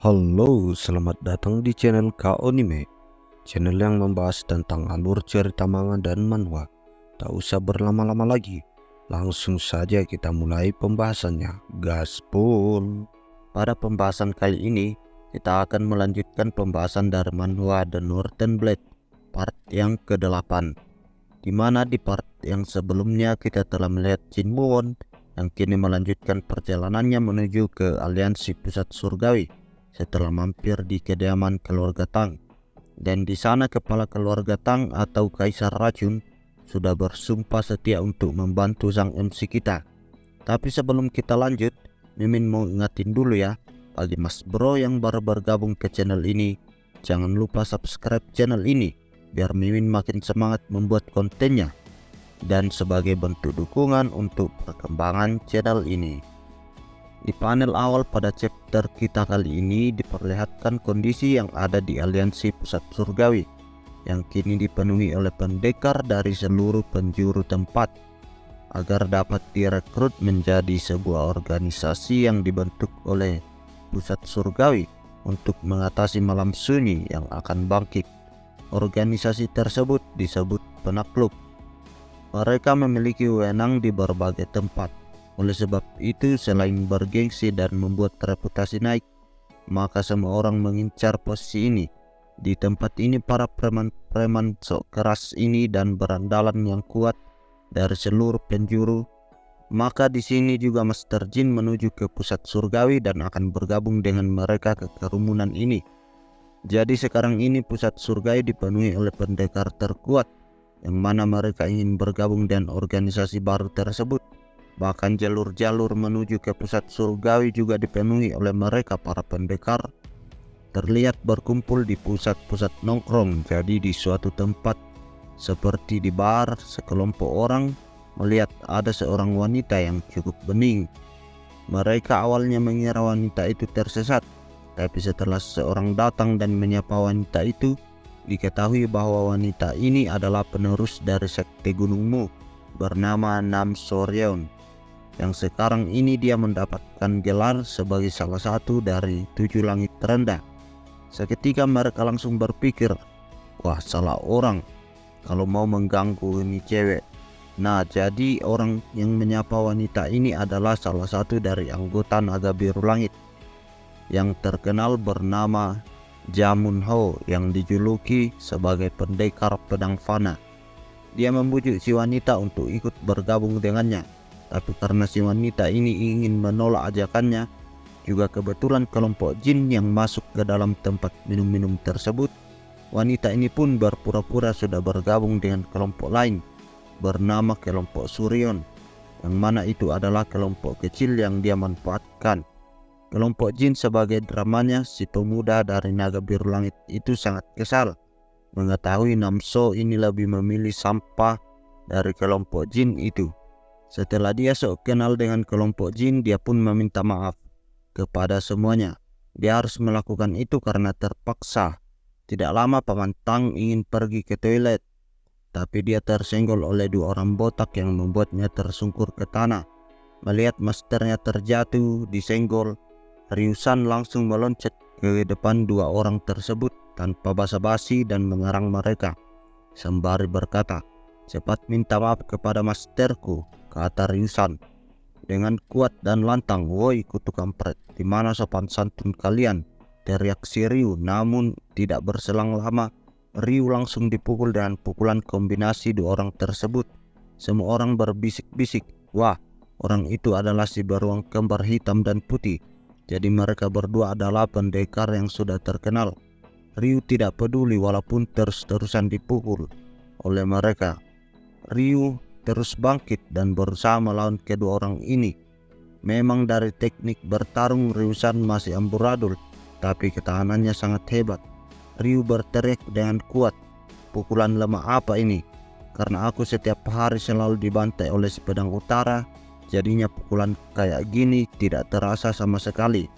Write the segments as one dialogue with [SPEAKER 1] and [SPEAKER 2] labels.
[SPEAKER 1] Halo, selamat datang di channel Kaonime, channel yang membahas tentang alur cerita manga dan manhwa. Tak usah berlama-lama lagi, langsung saja kita mulai pembahasannya. Gaspol. Pada pembahasan kali ini, kita akan melanjutkan pembahasan dari manhwa The Northern Blade, part yang ke-8. Di mana di part yang sebelumnya kita telah melihat Jin Won yang kini melanjutkan perjalanannya menuju ke aliansi pusat surgawi setelah mampir di kediaman keluarga Tang. Dan di sana kepala keluarga Tang atau Kaisar Racun sudah bersumpah setia untuk membantu sang MC kita. Tapi sebelum kita lanjut, Mimin mau ingatin dulu ya, bagi mas bro yang baru bergabung ke channel ini, jangan lupa subscribe channel ini biar Mimin makin semangat membuat kontennya dan sebagai bentuk dukungan untuk perkembangan channel ini. Di panel awal pada chapter kita kali ini diperlihatkan kondisi yang ada di aliansi pusat surgawi yang kini dipenuhi oleh pendekar dari seluruh penjuru tempat agar dapat direkrut menjadi sebuah organisasi yang dibentuk oleh pusat surgawi untuk mengatasi malam sunyi yang akan bangkit. Organisasi tersebut disebut penakluk. Mereka memiliki wewenang di berbagai tempat. Oleh sebab itu, selain bergengsi dan membuat reputasi naik, maka semua orang mengincar posisi ini. Di tempat ini para preman-preman sok keras ini dan berandalan yang kuat dari seluruh penjuru. Maka di sini juga Master Jin menuju ke pusat surgawi dan akan bergabung dengan mereka ke kerumunan ini. Jadi sekarang ini pusat surgawi dipenuhi oleh pendekar terkuat yang mana mereka ingin bergabung dengan organisasi baru tersebut. Bahkan jalur-jalur menuju ke pusat surgawi juga dipenuhi oleh mereka para pendekar. Terlihat berkumpul di pusat-pusat nongkrong. Jadi di suatu tempat seperti di bar, sekelompok orang melihat ada seorang wanita yang cukup bening. Mereka awalnya mengira wanita itu tersesat, tapi setelah seorang datang dan menyapa wanita itu, diketahui bahwa wanita ini adalah penerus dari sekte Gunung Mu bernama Nam Soryeon, yang sekarang ini dia mendapatkan gelar sebagai salah satu dari 7 langit terendah. Seketika mereka langsung berpikir, wah salah orang kalau mau mengganggu ini cewek. Nah, jadi orang yang menyapa wanita ini adalah salah satu dari anggota Naga Biru Langit yang terkenal bernama Jamun Ho yang dijuluki sebagai pendekar pedang fana. Dia membujuk si wanita untuk ikut bergabung dengannya, tapi karena si wanita ini ingin menolak ajakannya, juga kebetulan kelompok jin yang masuk ke dalam tempat minum-minum tersebut, wanita ini pun berpura-pura sudah bergabung dengan kelompok lain bernama kelompok Suryon, yang mana itu adalah kelompok kecil yang dia manfaatkan. Kelompok jin sebagai dramanya, si pemuda dari Naga Biru Langit itu sangat kesal mengetahui Namso ini lebih memilih sampah dari kelompok jin itu. Setelah dia sok kenal dengan kelompok jin, dia pun meminta maaf kepada semuanya. Dia harus melakukan itu karena terpaksa. Tidak lama Paman Tang ingin pergi ke toilet, tapi dia tersenggol oleh 2 orang botak yang membuatnya tersungkur ke tanah. Melihat masternya terjatuh disenggol, Ryusan langsung meloncat ke depan 2 orang tersebut tanpa basa-basi dan mengarang mereka sembari berkata, "Cepat minta maaf kepada masterku," kata Ryusan dengan kuat dan lantang. "Woi kutu kampret, di mana sopan santun kalian?" teriak si Ryu. Namun tidak berselang lama, Ryu langsung dipukul dengan pukulan kombinasi 2 orang tersebut. Semua orang berbisik-bisik, "Wah, orang itu adalah si beruang kembar hitam dan putih." Jadi mereka berdua adalah pendekar yang sudah terkenal. Ryu tidak peduli walaupun terus-terusan dipukul oleh mereka. Ryu terus bangkit dan berusaha melawan kedua orang ini. Memang dari teknik bertarung Ryusan masih amburadul, tapi ketahanannya sangat hebat. Ryu berteriak dengan kuat, "Pukulan lemah apa ini? Karena aku setiap hari selalu dibantai oleh si pedang utara, jadinya pukulan kayak gini tidak terasa sama sekali."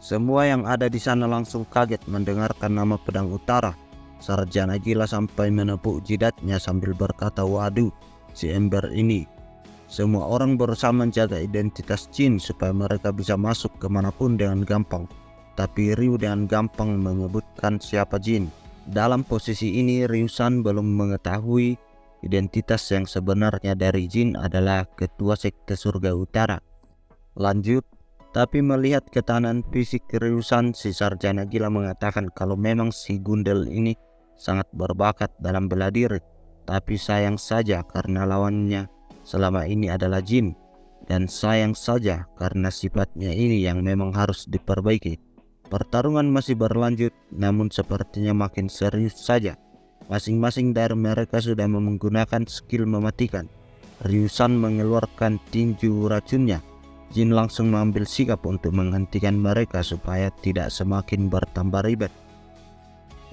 [SPEAKER 1] Semua yang ada di sana langsung kaget mendengarkan nama pedang utara. Sarjana gila sampai menepuk jidatnya sambil berkata, "Waduh, si ember ini." Semua orang berusaha menjaga identitas Jin supaya mereka bisa masuk kemanapun dengan gampang. tapi Ryu dengan gampang menyebutkan siapa Jin. Dalam posisi ini Ryu-san belum mengetahui identitas yang sebenarnya dari Jin adalah ketua sekte surga utara. Lanjut, tapi melihat ketahanan fisik Ryu-san, si sarjana gila mengatakan kalau memang si Gundel ini sangat berbakat dalam bela diri, tapi sayang saja karena lawannya selama ini adalah Jin, dan sayang saja karena sifatnya ini yang memang harus diperbaiki. Pertarungan masih berlanjut, namun sepertinya makin serius saja. Masing-masing dari mereka sudah menggunakan skill mematikan. Ryu-san mengeluarkan tinju racunnya. Jin langsung mengambil sikap untuk menghentikan mereka supaya tidak semakin bertambah ribet.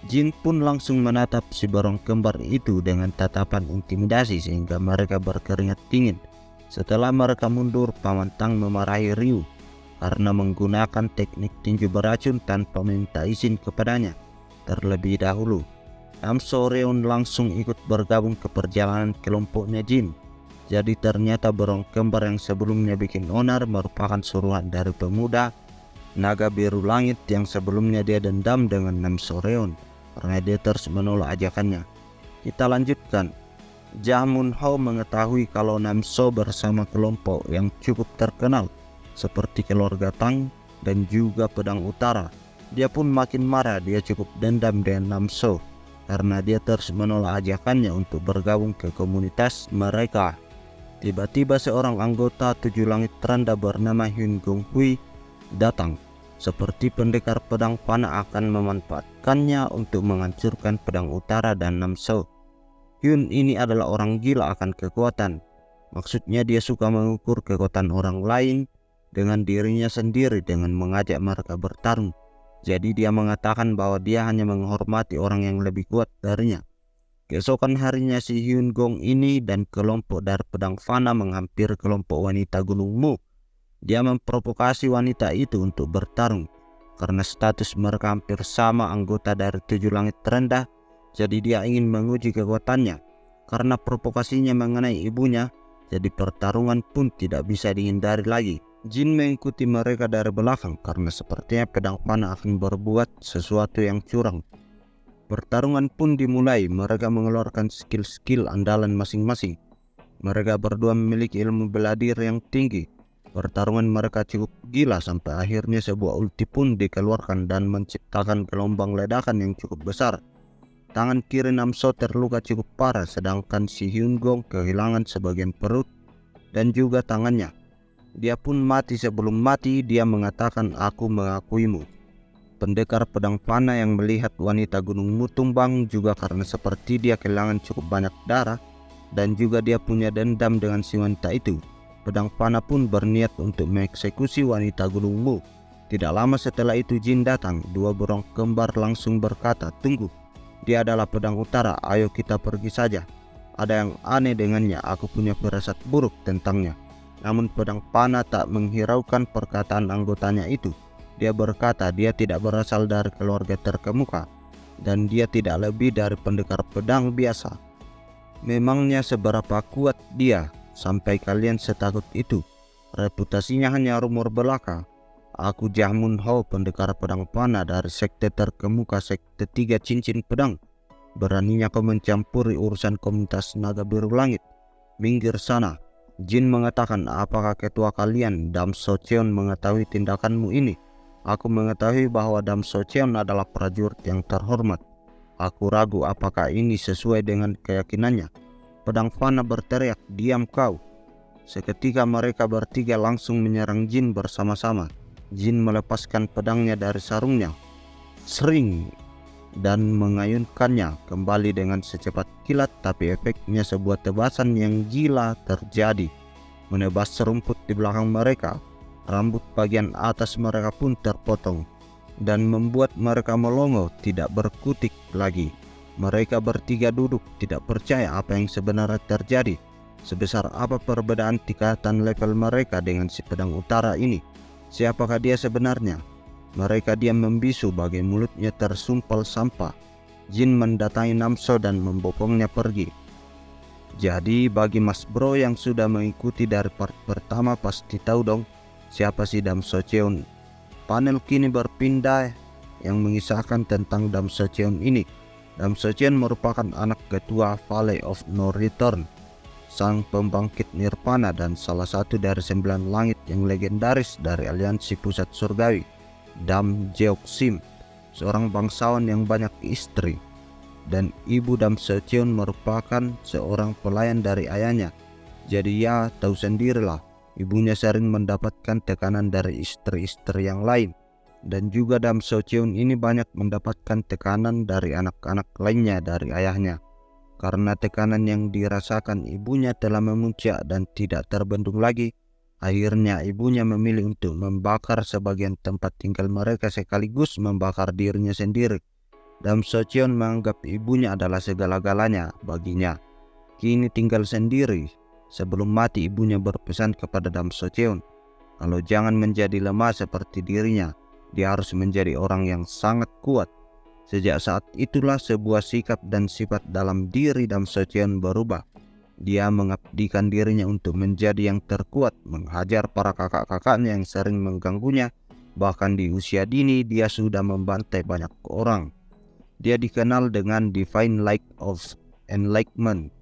[SPEAKER 1] Jin pun langsung menatap si burung kembar itu dengan tatapan intimidasi sehingga mereka berkeringat dingin. Setelah mereka mundur, Paman Tang memarahi Ryu karena menggunakan teknik tinju beracun tanpa minta izin kepadanya terlebih dahulu. Namso Reon langsung ikut bergabung ke perjalanan kelompoknya Jin. Jadi ternyata burung kembar yang sebelumnya bikin onar merupakan suruhan dari pemuda naga biru langit yang sebelumnya dia dendam dengan Namso Reon karena dia terus menolak ajakannya. Kita lanjutkan. Jamun Ho mengetahui kalau Namso bersama kelompok yang cukup terkenal seperti keluarga Tang dan juga Pedang Utara. Dia pun makin marah. Dia cukup dendam dengan Namso karena dia terus menolak ajakannya untuk bergabung ke komunitas mereka. Tiba-tiba seorang anggota Tujuh Langit Terendah bernama Hyun Gong Hui datang. Seperti pendekar pedang panah akan memanfaatkannya untuk menghancurkan Pedang Utara dan Namso. Hyun ini adalah orang gila akan kekuatan. Maksudnya dia suka mengukur kekuatan orang lain dengan dirinya sendiri dengan mengajak mereka bertarung. Jadi dia mengatakan bahwa dia hanya menghormati orang yang lebih kuat darinya. Keesokan harinya si Hyun Gong ini dan kelompok dari Pedang Fana menghampiri kelompok wanita Gunung Mu. Dia memprovokasi wanita itu untuk bertarung. Karena status mereka hampir sama anggota dari Tujuh Langit Terendah, jadi dia ingin menguji kekuatannya. Karena provokasinya mengenai ibunya, jadi pertarungan pun tidak bisa dihindari lagi. Jin mengikuti mereka dari belakang karena sepertinya Pedang Panah akan berbuat sesuatu yang curang. Pertarungan pun dimulai. Mereka mengeluarkan skill-skill andalan masing-masing. Mereka berdua memiliki ilmu bela diri yang tinggi. Pertarungan mereka cukup gila sampai akhirnya sebuah ulti pun dikeluarkan dan menciptakan gelombang ledakan yang cukup besar. Tangan kiri Namso terluka cukup parah, sedangkan si Hyun Gong kehilangan sebagian perut dan juga tangannya. Dia pun mati. Sebelum mati dia mengatakan, "Aku mengakuimu." Pendekar Pedang Panah yang melihat wanita Gunung Mu tumbang juga karena seperti dia kehilangan cukup banyak darah dan juga dia punya dendam dengan si wanita itu. Pedang Panah pun berniat untuk mengeksekusi wanita Gunung Mu. Tidak lama setelah itu Jin datang. Dua burung kembar langsung berkata, "Tunggu, dia adalah Pedang Utara, ayo kita pergi saja. Ada yang aneh dengannya, aku punya firasat buruk tentangnya." Namun Pedang Panah tak menghiraukan perkataan anggotanya itu. Dia berkata dia tidak berasal dari keluarga terkemuka dan dia tidak lebih dari pendekar pedang biasa. Memangnya seberapa kuat dia sampai kalian setakut itu? Reputasinya hanya rumor belaka. Aku Jamun Ho, pendekar pedang panah dari sekte terkemuka, sekte 3 cincin pedang. Beraninya kau mencampuri urusan komunitas naga biru langit? Minggir sana. Jin mengatakan, "Apakah ketua kalian Dam Socheon mengetahui tindakanmu ini?" "Aku mengetahui bahwa Dam Socheon adalah prajurit yang terhormat. Aku ragu apakah ini sesuai dengan keyakinannya." Pedang Fana berteriak, "Diam kau!" Seketika mereka bertiga langsung menyerang Jin bersama-sama. Jin melepaskan pedangnya dari sarungnya, sering, dan mengayunkannya kembali dengan secepat kilat, tapi efeknya sebuah tebasan yang gila terjadi, menebas serumput di belakang mereka. Rambut bagian atas mereka pun terpotong dan membuat mereka melongo, tidak berkutik lagi. Mereka bertiga duduk tidak percaya apa yang sebenarnya terjadi. Sebesar apa perbedaan tingkatan level mereka dengan si Pedang Utara ini? Siapakah dia sebenarnya? Mereka diam membisu bagai mulutnya tersumpal sampah. Jin mendatangi Namso dan membopongnya pergi. Jadi bagi Mas Bro yang sudah mengikuti dari part pertama pasti tahu dong siapa si Dam Socheon. Panel kini berpindah yang mengisahkan tentang Dam Secheon ini. Dam Secheon merupakan anak ketua Valley of No Return, sang pembangkit Nirvana dan salah satu dari 9 langit yang legendaris dari aliansi pusat surgawi. Dam Jeok Sim, seorang bangsawan yang banyak istri, dan ibu Dam Secheon merupakan seorang pelayan dari ayahnya. Jadi ya tahu sendirilah, ibunya sering mendapatkan tekanan dari istri-istri yang lain, dan juga Dam Secheon ini banyak mendapatkan tekanan dari anak-anak lainnya dari ayahnya. Karena tekanan yang dirasakan ibunya telah memuncak dan tidak terbendung lagi, akhirnya ibunya memilih untuk membakar sebagian tempat tinggal mereka sekaligus membakar dirinya sendiri. Dam Secheon menganggap ibunya adalah segala-galanya baginya. Kini tinggal sendiri. Sebelum mati ibunya berpesan kepada Dam Secheon kalau jangan menjadi lemah seperti dirinya, dia harus menjadi orang yang sangat kuat. Sejak saat itulah sebuah sikap dan sifat dalam diri Dam Secheon berubah. Dia mengabdikan dirinya untuk menjadi yang terkuat, menghajar para kakak-kakaknya yang sering mengganggunya. Bahkan di usia dini dia sudah membantai banyak orang. Dia dikenal dengan Divine Light of Enlightenment.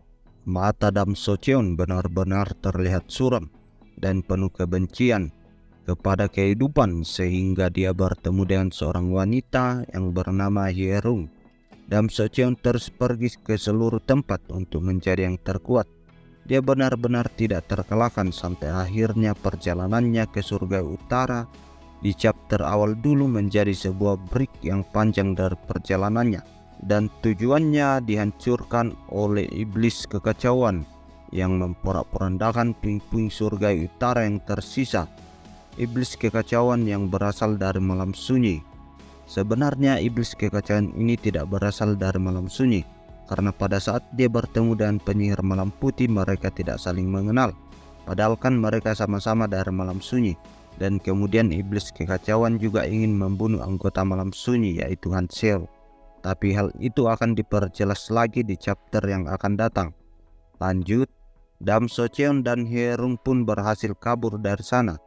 [SPEAKER 1] Mata Dam Secheon benar-benar terlihat suram dan penuh kebencian kepada kehidupan sehingga dia bertemu dengan seorang wanita yang bernama Hye-rung. Dam Secheon terus pergi ke seluruh tempat untuk menjadi yang terkuat. Dia benar-benar tidak terkalahkan sampai akhirnya perjalanannya ke surga utara di chapter awal dulu menjadi sebuah break yang panjang dari perjalanannya. Dan tujuannya dihancurkan oleh iblis kekacauan yang memporak-porandakan puing-puing surga utara yang tersisa. Iblis kekacauan yang berasal dari malam sunyi. Sebenarnya iblis kekacauan ini tidak berasal dari malam sunyi, karena pada saat dia bertemu dengan penyihir malam putih mereka tidak saling mengenal. Padahal kan mereka sama-sama dari malam sunyi. Dan kemudian iblis kekacauan juga ingin membunuh anggota malam sunyi yaitu Han Seo. Tapi hal itu akan diperjelas lagi di chapter yang akan datang. Lanjut, Dam Secheon dan Hye-rung pun berhasil kabur dari sana,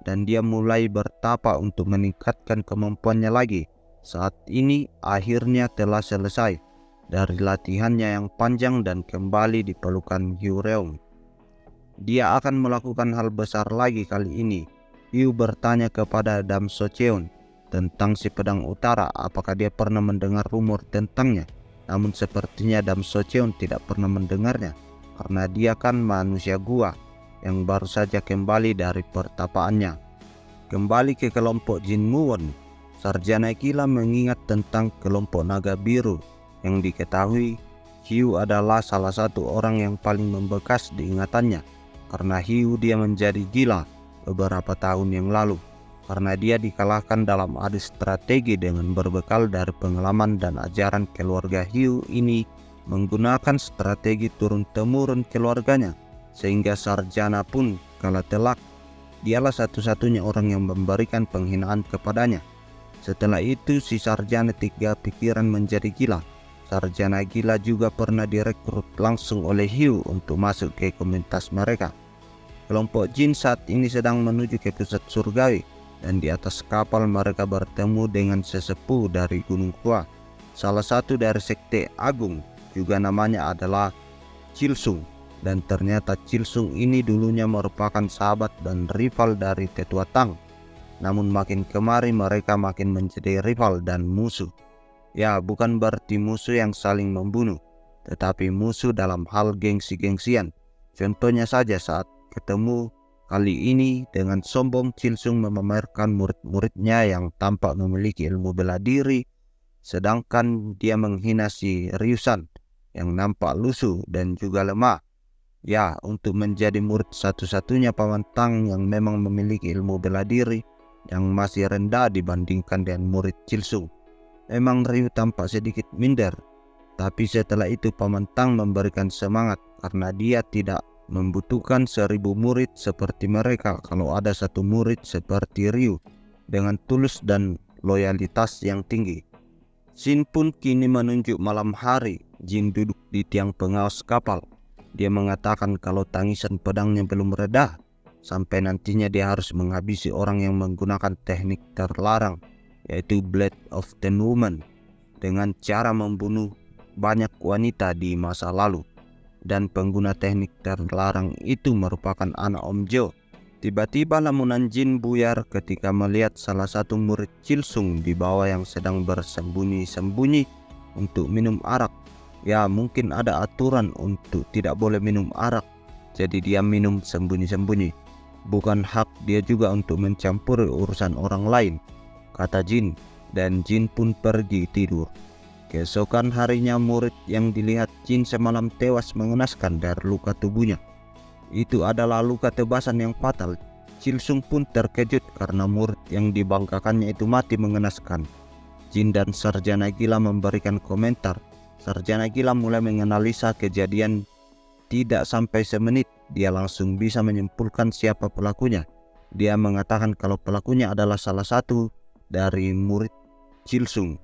[SPEAKER 1] dan dia mulai bertapa untuk meningkatkan kemampuannya lagi. Saat ini akhirnya telah selesai dari latihannya yang panjang dan kembali di pelukan Hye-rung. Dia akan melakukan hal besar lagi kali ini. Hye bertanya kepada Dam Secheon tentang si pedang utara, apakah dia pernah mendengar rumor tentangnya. Namun sepertinya Dam Secheon tidak pernah mendengarnya, karena dia kan manusia gua yang baru saja kembali dari pertapaannya. Kembali ke kelompok Jin Muwon, Sarjana Gila mengingat tentang kelompok naga biru yang diketahui Hye adalah salah satu orang yang paling membekas diingatannya, karena Hye dia menjadi gila beberapa tahun yang lalu. Karena dia dikalahkan dalam adu strategi dengan berbekal dari pengalaman dan ajaran keluarga Hye ini menggunakan strategi turun-temurun keluarganya, sehingga Sarjana pun kalah telak. Dialah satu-satunya orang yang memberikan penghinaan kepadanya. Setelah itu si Sarjana tiga pikiran menjadi gila. Sarjana gila juga pernah direkrut langsung oleh Hye untuk masuk ke komunitas mereka. Kelompok Jin saat ini sedang menuju ke pusat surgawi. Dan di atas kapal mereka bertemu dengan sesepuh dari Gunung Hua, salah satu dari sekte agung, juga namanya adalah Chilsung. Dan ternyata Chilsung ini dulunya merupakan sahabat dan rival dari Tetua Tang. Namun makin kemari mereka makin menjadi rival dan musuh. Ya, bukan berarti musuh yang saling membunuh, tetapi musuh dalam hal gengsi-gengsian. Contohnya saja saat ketemu kali ini dengan sombong Chilsung memamerkan murid-muridnya yang tampak memiliki ilmu bela diri, sedangkan dia menghina si Ryusan yang nampak lusuh dan juga lemah. Ya, untuk menjadi murid satu-satunya Paman Tang yang memang memiliki ilmu bela diri yang masih rendah dibandingkan dengan murid Chilsung, memang Ryu tampak sedikit minder. Tapi setelah itu Paman Tang memberikan semangat karena dia tidak membutuhkan 1000 murid seperti mereka kalau ada satu murid seperti Ryu dengan tulus dan loyalitas yang tinggi. Shin pun kini menunjuk malam hari. Jin duduk di tiang pengawas kapal. Dia mengatakan kalau tangisan pedangnya belum reda. sampai nantinya dia harus menghabisi orang yang menggunakan teknik terlarang, yaitu Blade of the Woman, dengan cara membunuh banyak wanita di masa lalu. Dan pengguna teknik terlarang itu merupakan anak Om Jo. Tiba-tiba lamunan jin buyar ketika melihat salah satu murid Chilsung di bawah yang sedang bersembunyi-sembunyi untuk minum arak. Ya, mungkin ada aturan untuk tidak boleh minum arak, jadi dia minum sembunyi-sembunyi. Bukan hak dia juga untuk mencampuri urusan orang lain, kata jin, dan jin pun pergi tidur. Keesokan harinya murid yang dilihat jin semalam tewas mengenaskan dari luka tubuhnya. Itu adalah luka tebasan yang fatal. Chilsung pun terkejut karena murid yang dibanggakannya itu mati mengenaskan. Jin dan Sarjana Gila memberikan komentar. Sarjana Gila mulai menganalisa kejadian. Tidak sampai semenit dia langsung bisa menyimpulkan siapa pelakunya. Dia mengatakan kalau pelakunya adalah salah satu dari murid Chilsung.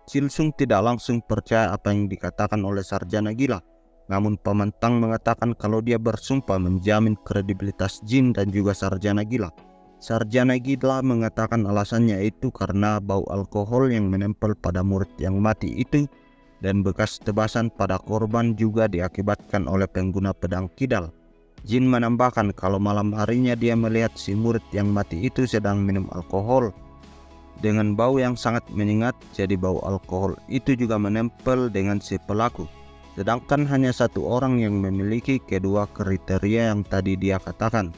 [SPEAKER 1] Chilsung tidak langsung percaya apa yang dikatakan oleh Sarjana Gila. Namun Paman Tang mengatakan kalau dia bersumpah menjamin kredibilitas jin dan juga Sarjana Gila. Sarjana Gila mengatakan alasannya itu karena bau alkohol yang menempel pada murid yang mati itu dan bekas tebasan pada korban juga diakibatkan oleh pengguna pedang kidal. Jin menambahkan kalau malam harinya dia melihat si murid yang mati itu sedang minum alkohol dengan bau yang sangat menyengat, jadi bau alkohol itu juga menempel dengan si pelaku. Sedangkan hanya satu orang yang memiliki kedua kriteria yang tadi dia katakan.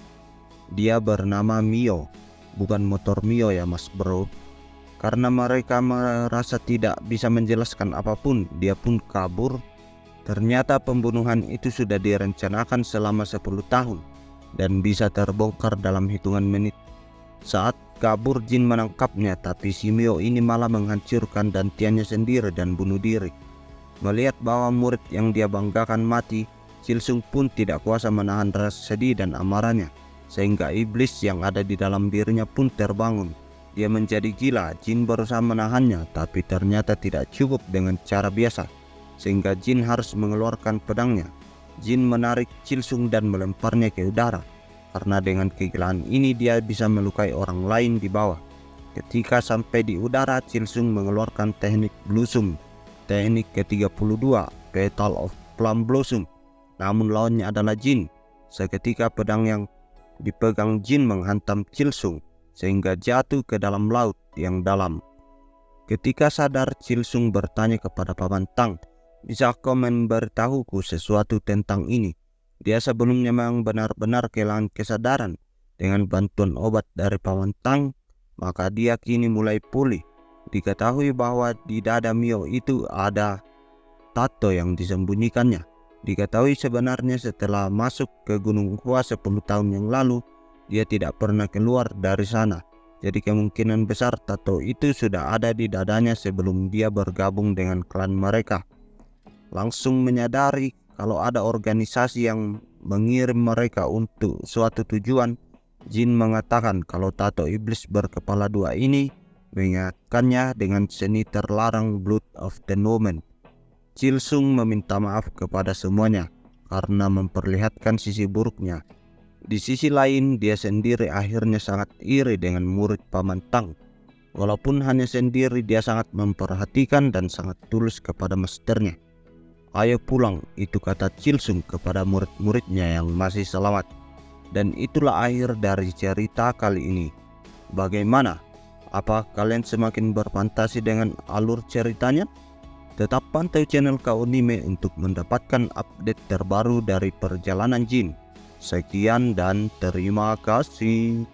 [SPEAKER 1] Dia bernama Mio, bukan motor Mio ya mas bro. Karena mereka merasa tidak bisa menjelaskan apapun, dia pun kabur. Ternyata pembunuhan itu sudah direncanakan selama 10 tahun dan bisa terbongkar dalam hitungan menit. Saat kabur jin menangkapnya, tapi si Mio ini malah menghancurkan dantiannya sendiri dan bunuh diri. Melihat bahwa murid yang dia banggakan mati, Chilsung pun tidak kuasa menahan rasa sedih dan amarahnya, sehingga iblis yang ada di dalam dirinya pun terbangun. Dia menjadi gila. Jin berusaha menahannya, tapi ternyata tidak cukup dengan cara biasa, sehingga jin harus mengeluarkan pedangnya. Jin menarik Chilsung dan melemparnya ke udara. Karena dengan kegilaan ini dia bisa melukai orang lain di bawah. Ketika sampai di udara, Chilsung mengeluarkan teknik Blossom, teknik ke-32, Petal of Plum Blossom. Namun lawannya adalah jin. Seketika pedang yang dipegang jin menghantam Chilsung sehingga jatuh ke dalam laut yang dalam. Ketika sadar, Chilsung bertanya kepada Paman Tang, "Bisa kau memberitahuku sesuatu tentang ini?" Dia sebelumnya memang benar-benar kehilangan kesadaran. Dengan bantuan obat dari Paman Tang, maka dia kini mulai pulih. Diketahui bahwa di dada Mio itu ada tato yang disembunyikannya. Diketahui sebenarnya setelah masuk ke Gunung Hua 10 tahun yang lalu, dia tidak pernah keluar dari sana. Jadi kemungkinan besar tato itu sudah ada di dadanya sebelum dia bergabung dengan klan mereka. Langsung menyadari kalau ada organisasi yang mengirim mereka untuk suatu tujuan, jin mengatakan kalau tato iblis berkepala dua ini mengingatkannya dengan seni terlarang Blood of the Woman. Chilsung meminta maaf kepada semuanya karena memperlihatkan sisi buruknya. Di sisi lain, dia sendiri akhirnya sangat iri dengan murid Paman Tang. Walaupun hanya sendiri, dia sangat memperhatikan dan sangat tulus kepada masternya. "Ayo pulang," itu kata Chilsung kepada murid-muridnya yang masih selamat. Dan itulah akhir dari cerita kali ini. Bagaimana? Apa kalian semakin berfantasi dengan alur ceritanya? Tetap pantau channel Kaonime untuk mendapatkan update terbaru dari perjalanan jin. Sekian dan terima kasih.